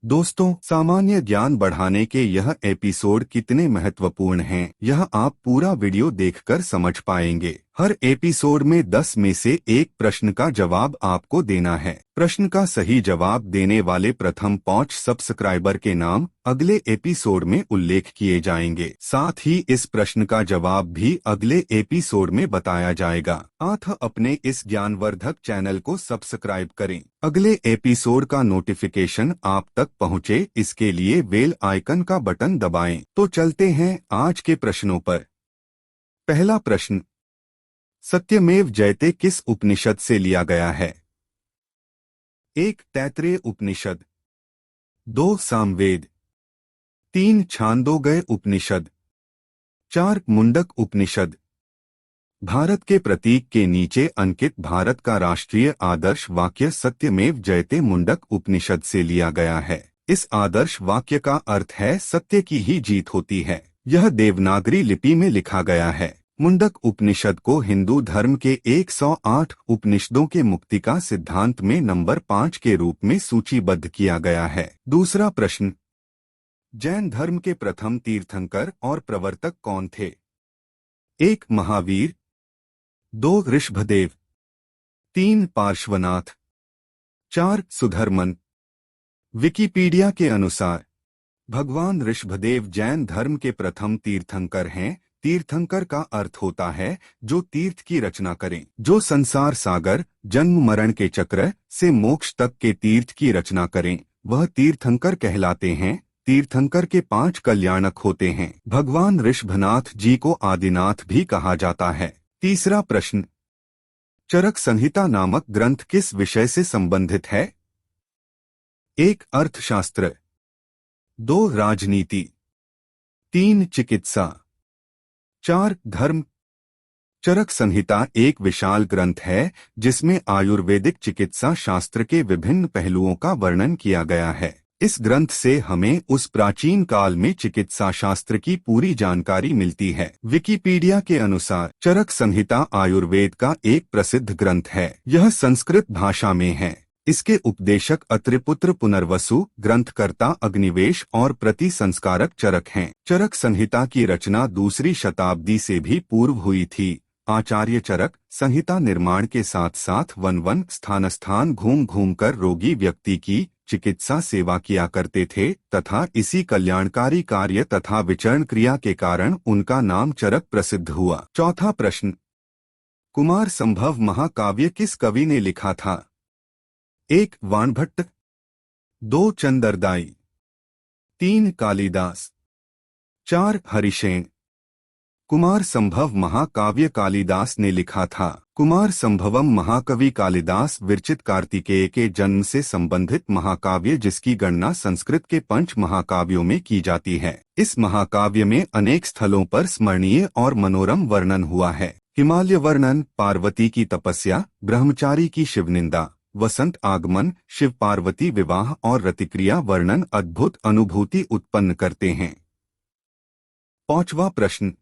दोस्तों, सामान्य ज्ञान बढ़ाने के यह एपिसोड कितने महत्वपूर्ण हैं, यह आप पूरा वीडियो देखकर समझ पाएंगे। हर एपिसोड में 10 में से एक प्रश्न का जवाब आपको देना है। प्रश्न का सही जवाब देने वाले प्रथम 5 सब्सक्राइबर के नाम अगले एपिसोड में उल्लेख किए जाएंगे। साथ ही इस प्रश्न का जवाब भी अगले एपिसोड में बताया जाएगा। आप अपने इस ज्ञानवर्धक चैनल को सब्सक्राइब करें। अगले एपिसोड का नोटिफिकेशन आप तक पहुंचे, इसके लिए बेल आइकन का बटन दबाएं। तो चलते हैं आज के प्रश्नों पर। पहला प्रश्न, सत्यमेव जयते किस उपनिषद से लिया गया है? 1. तैत्रेय उपनिषद, 2. सामवेद, 3. छांदोग्य उपनिषद, 4. मुंडक उपनिषद। भारत के प्रतीक के नीचे अंकित भारत का राष्ट्रीय आदर्श वाक्य सत्यमेव जयते मुंडक उपनिषद से लिया गया है। इस आदर्श वाक्य का अर्थ है सत्य की ही जीत होती है। यह देवनागरी लिपि में लिखा गया है। मुंडक उपनिषद को हिंदू धर्म के 108 उपनिषदों के मुक्तिका सिद्धांत में नंबर 5 के रूप में सूचीबद्ध किया गया है। दूसरा प्रश्न, जैन धर्म के प्रथम तीर्थंकर और प्रवर्तक कौन थे? 1. महावीर, 2. ऋषभदेव, 3. पार्श्वनाथ, 4. सुधर्मन। विकिपीडिया के अनुसार भगवान ऋषभदेव जैन धर्म के प्रथम तीर्थंकर हैं। तीर्थंकर का अर्थ होता है जो तीर्थ की रचना करें, जो संसार सागर जन्म मरण के चक्र से मोक्ष तक के तीर्थ की रचना करें, वह तीर्थंकर कहलाते हैं। तीर्थंकर के 5 कल्याणक होते हैं। भगवान ऋषभनाथ जी को आदिनाथ भी कहा जाता है। तीसरा प्रश्न, चरक संहिता नामक ग्रंथ किस विषय से संबंधित है? 1. अर्थशास्त्र, 2. राजनीति, 3. चिकित्सा, 4. धर्म। चरक संहिता एक विशाल ग्रंथ है जिसमें आयुर्वेदिक चिकित्सा शास्त्र के विभिन्न पहलुओं का वर्णन किया गया है। इस ग्रंथ से हमें उस प्राचीन काल में चिकित्सा शास्त्र की पूरी जानकारी मिलती है। विकिपीडिया के अनुसार चरक संहिता आयुर्वेद का एक प्रसिद्ध ग्रंथ है। यह संस्कृत भाषा में है। इसके उपदेशक अत्रिपुत्र पुनर्वसु, ग्रंथकर्ता अग्निवेश और प्रति संस्कारक चरक हैं। चरक संहिता की रचना 2री शताब्दी से भी पूर्व हुई थी। आचार्य चरक संहिता निर्माण के साथ साथ वन स्थान घूम घूमकर रोगी व्यक्ति की चिकित्सा सेवा किया करते थे तथा इसी कल्याणकारी कार्य तथा विचरण क्रिया के कारण उनका नाम चरक प्रसिद्ध हुआ। चौथा प्रश्न, कुमार संभव महाकाव्य किस कवि ने लिखा था? 1. वाणभट्ट, 2. चंदरदाई, 3. कालिदास, 4. हरिशेन। कुमार संभव महाकाव्य कालिदास ने लिखा था। कुमार संभवम महाकवि कालिदास विरचित कार्तिकेय के जन्म से संबंधित महाकाव्य जिसकी गणना संस्कृत के 5 महाकाव्यों में की जाती है। इस महाकाव्य में अनेक स्थलों पर स्मरणीय और मनोरम वर्णन हुआ है। हिमालय वर्णन, पार्वती की तपस्या, ब्रह्मचारी की शिवनिंदा, वसंत आगमन, शिव पार्वती विवाह और रतिक्रिया वर्णन अद्भुत अनुभूति उत्पन्न करते हैं। 5वां प्रश्न,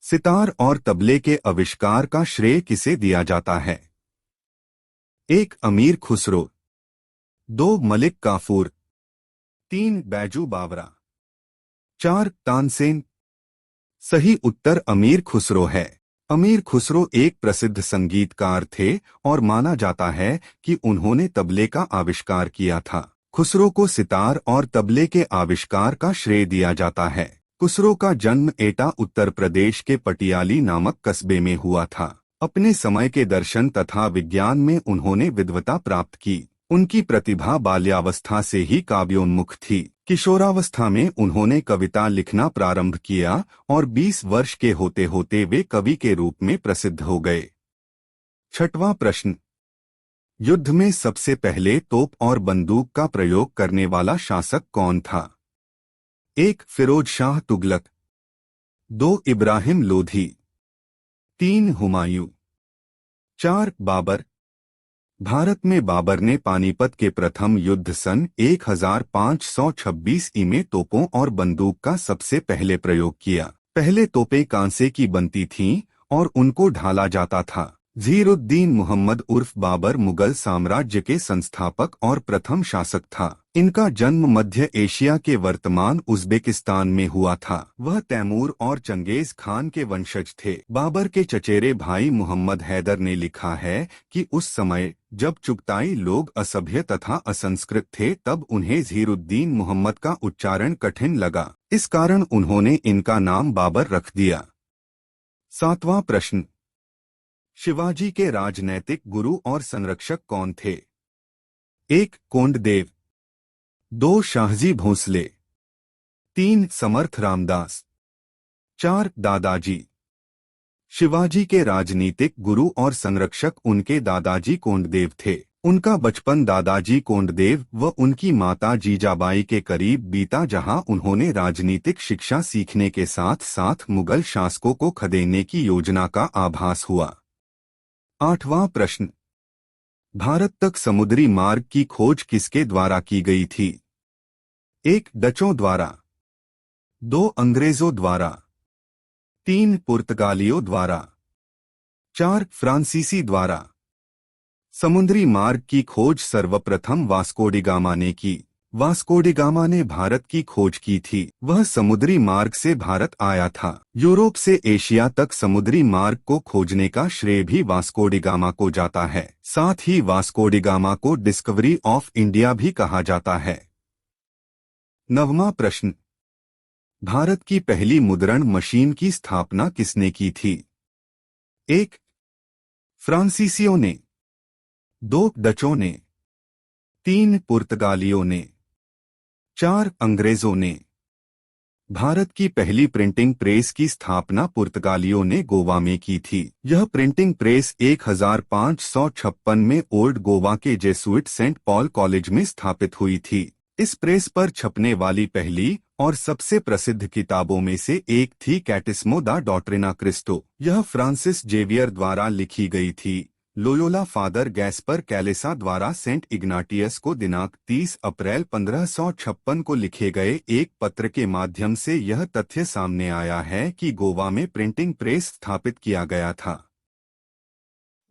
सितार और तबले के आविष्कार का श्रेय किसे दिया जाता है? 1. अमीर खुसरो, 2. मलिक काफूर, 3. बैजू बावरा, 4. तानसेन। सही उत्तर अमीर खुसरो है। अमीर खुसरो एक प्रसिद्ध संगीतकार थे और माना जाता है कि उन्होंने तबले का आविष्कार किया था। खुसरो को सितार और तबले के आविष्कार का श्रेय दिया जाता है। खुसरो का जन्म एटा उत्तर प्रदेश के पटियाली नामक कस्बे में हुआ था। अपने समय के दर्शन तथा विज्ञान में उन्होंने विद्वता प्राप्त की। उनकी प्रतिभा बाल्यावस्था से ही काव्योन्मुख थी। किशोरावस्था में उन्होंने कविता लिखना प्रारंभ किया और 20 वर्ष के होते होते वे कवि के रूप में प्रसिद्ध हो गए। 6वां प्रश्न, युद्ध में सबसे पहले तोप और बंदूक का प्रयोग करने वाला शासक कौन था? 1. फिरोज शाह तुगलक, 2. इब्राहिम लोधी, 3. हुमायूं, 4. बाबर। भारत में बाबर ने पानीपत के प्रथम युद्ध सन 1526 में तोपों और बंदूक का सबसे पहले प्रयोग किया। पहले तोपें कांसे की बनती थीं और उनको ढाला जाता था। ज़हीरुद्दीन मुहम्मद उर्फ बाबर मुगल साम्राज्य के संस्थापक और प्रथम शासक था। इनका जन्म मध्य एशिया के वर्तमान उज़्बेकिस्तान में हुआ था। वह तैमूर और चंगेज खान के वंशज थे। बाबर के चचेरे भाई मोहम्मद हैदर ने लिखा है कि उस समय जब चुगताई लोग असभ्य तथा असंस्कृत थे तब उन्हें ज़हीरुद्दीन मुहम्मद का उच्चारण कठिन लगा। इस कारण उन्होंने इनका नाम बाबर रख दिया। 7वां प्रश्न, शिवाजी के राजनैतिक गुरु और संरक्षक कौन थे? 1. कोंडदेव, 2. शाहजी भोंसले, 3. समर्थ रामदास, 4. दादाजी। शिवाजी के राजनीतिक गुरु और संरक्षक उनके दादाजी कोंडदेव थे। उनका बचपन दादाजी कोंडदेव व उनकी माता जीजाबाई के करीब बीता, जहां उन्होंने राजनीतिक शिक्षा सीखने के साथ साथ मुगल शासकों को खदेड़ने की योजना का आभास हुआ। 8वां प्रश्न, भारत तक समुद्री मार्ग की खोज किसके द्वारा की गई थी? 1. डचों द्वारा, 2. अंग्रेजों द्वारा, 3. पुर्तगालियों द्वारा, 4. फ्रांसीसी द्वारा। समुद्री मार्ग की खोज सर्वप्रथम वास्को डी गामा ने की। वास्को डी गामा ने भारत की खोज की थी। वह समुद्री मार्ग से भारत आया था। यूरोप से एशिया तक समुद्री मार्ग को खोजने का श्रेय भी वास्को डी गामा को जाता है। साथ ही वास्को डी गामा को डिस्कवरी ऑफ इंडिया भी कहा जाता है। 9वां प्रश्न, भारत की पहली मुद्रण मशीन की स्थापना किसने की थी? 1. फ्रांसीसियों ने, 2. डचों ने, 3. पुर्तगालियों ने, 4. अंग्रेजों ने। भारत की पहली प्रिंटिंग प्रेस की स्थापना पुर्तगालियों ने गोवा में की थी। यह प्रिंटिंग प्रेस 1556 में ओल्ड गोवा के जेसुइट सेंट पॉल कॉलेज में स्थापित हुई थी। इस प्रेस पर छपने वाली पहली और सबसे प्रसिद्ध किताबों में से एक थी कैटिस्मो दा डॉक्ट्रिना क्रिस्टो। यह फ्रांसिस जेवियर द्वारा लिखी गई थी। लोयोला फादर गैस्पर कैलेसा द्वारा सेंट इग्नाटियस को दिनांक 30 अप्रैल 1556 को लिखे गए एक पत्र के माध्यम से यह तथ्य सामने आया है कि गोवा में प्रिंटिंग प्रेस स्थापित किया गया था।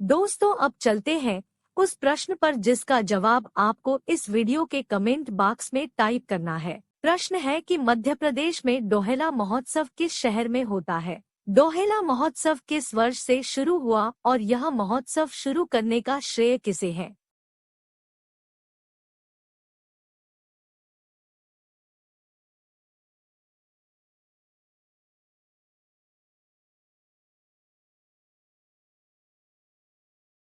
दोस्तों, अब चलते हैं उस प्रश्न पर जिसका जवाब आपको इस वीडियो के कमेंट बॉक्स में टाइप करना है। प्रश्न है कि मध्य प्रदेश में डोहेला महोत्सव किस शहर में होता है? डोहेला महोत्सव किस वर्ष से शुरू हुआ और यह महोत्सव शुरू करने का श्रेय किसे है?